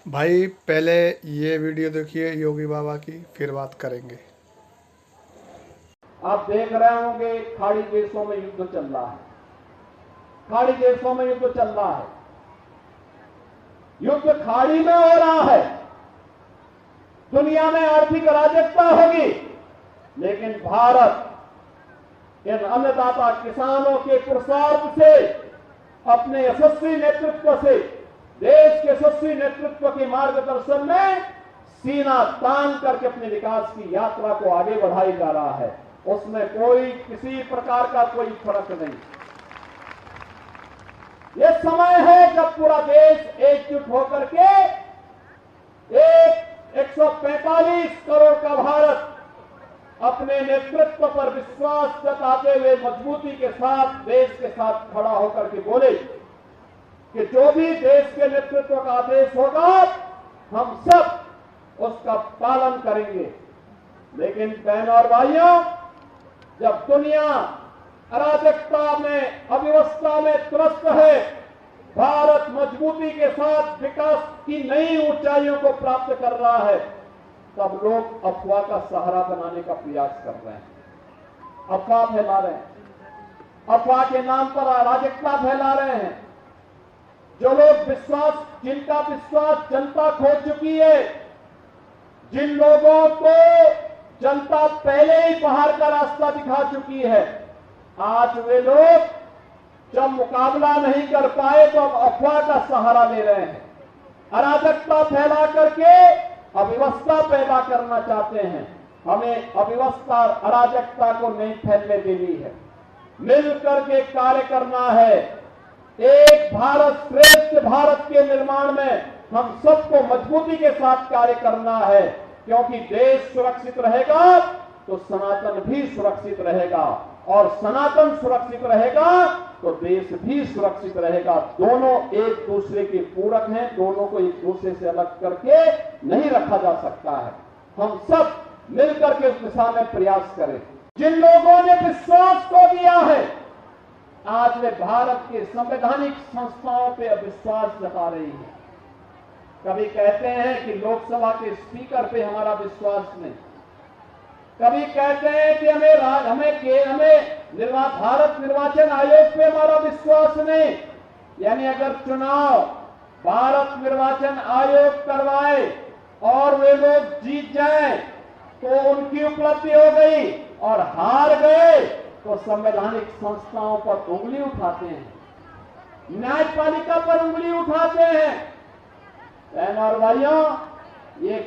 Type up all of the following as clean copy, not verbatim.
भाई पहले ये वीडियो देखिए योगी बाबा की, फिर बात करेंगे। आप देख रहे होंगे खाड़ी देशों में युद्ध चल रहा है। खाड़ी देशों में युद्ध चल रहा है। युद्ध खाड़ी में हो रहा है। दुनिया में आर्थिक अराजकता होगी, लेकिन भारत इन अन्नदाता किसानों के पुरुषार्थ से, अपने यशस्वी नेतृत्व से, देश के यशस्वी नेतृत्व के मार्गदर्शन में सीना तान करके अपने विकास की यात्रा को आगे बढ़ाई जा रहा है। उसमें कोई किसी प्रकार का कोई फर्क नहीं। यह समय है जब पूरा देश एकजुट होकर के 145 करोड़ का भारत अपने नेतृत्व पर विश्वास जताते हुए मजबूती के साथ देश के साथ खड़ा होकर के बोले कि जो भी देश के नेतृत्व का आदेश होगा हम सब उसका पालन करेंगे। लेकिन बहनों और भाइयों, जब दुनिया अराजकता में, अव्यवस्था में त्रस्त है, भारत मजबूती के साथ विकास की नई ऊंचाइयों को प्राप्त कर रहा है, तब लोग अफवाह का सहारा बनाने का प्रयास कर रहे हैं, अफवाह फैला रहे हैं, अफवाह के नाम पर अराजकता फैला रहे हैं। जो लोग जिनका विश्वास जनता खो चुकी है, जिन लोगों को जनता पहले ही बाहर का रास्ता दिखा चुकी है, आज वे लोग जब मुकाबला नहीं कर पाए तो अब अफवाह का सहारा ले रहे हैं, अराजकता फैला करके अव्यवस्था पैदा करना चाहते हैं। हमें अव्यवस्था, अराजकता को नहीं फैलने देनी है, मिलकर के कार्य करना है। एक भारत श्रेष्ठ भारत के निर्माण में हम सबको मजबूती के साथ कार्य करना है, क्योंकि देश सुरक्षित रहेगा तो सनातन भी सुरक्षित रहेगा, और सनातन सुरक्षित रहेगा तो देश भी सुरक्षित रहेगा। दोनों एक दूसरे के पूरक हैं, दोनों को एक दूसरे से अलग करके नहीं रखा जा सकता है। हम सब मिलकर के उस दिशा में प्रयास करें। जिन लोगों ने विश्वास खो दिया है, आज वे भारत के संवैधानिक संस्थाओं पे अविश्वास जता रही है। कभी कहते हैं कि लोकसभा के स्पीकर पे हमारा विश्वास नहीं, कभी कहते हैं कि हमें भारत निर्वाचन आयोग पे हमारा विश्वास नहीं। यानी अगर चुनाव भारत निर्वाचन आयोग करवाए और वे लोग जीत जाएं तो उनकी उपलब्धि हो गई, और हार गए तो संवैधानिक संस्थाओं पर उंगली उठाते हैं, न्यायपालिका पर उंगली उठाते हैं। बहनों और भाइयों, ये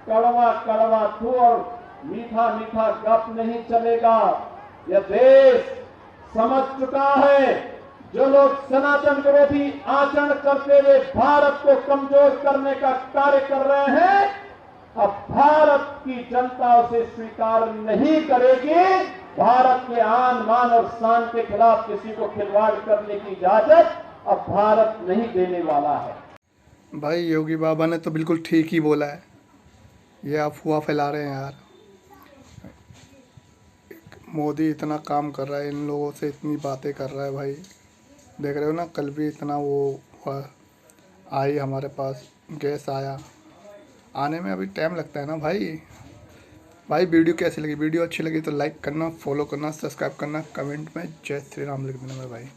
कड़वा कड़वा थू और मीठा मीठा गप नहीं चलेगा। यह देश समझ चुका है, जो लोग सनातन विरोधी आचरण करते हुए भारत को कमजोर करने का कार्य कर रहे हैं, अब भारत की जनता उसे स्वीकार नहीं करेगी। भारत के आन बान और शान के खिलाफ किसी को खिलवाड़ करने की इजाजत अब भारत नहीं देने वाला है। भाई योगी बाबा ने तो बिल्कुल ठीक ही बोला है, ये अफवाह फैला रहे हैं यार। मोदी इतना काम कर रहा है, इन लोगों से इतनी बातें कर रहा है भाई। देख रहे हो ना, कल भी इतना वो आई हमारे पास, गैस आया, आने में अभी टाइम लगता है ना भाई। वीडियो कैसी लगी? वीडियो अच्छी लगी तो लाइक करना, फॉलो करना, सब्सक्राइब करना, कमेंट में जय श्री राम लिख देना मेरे भाई।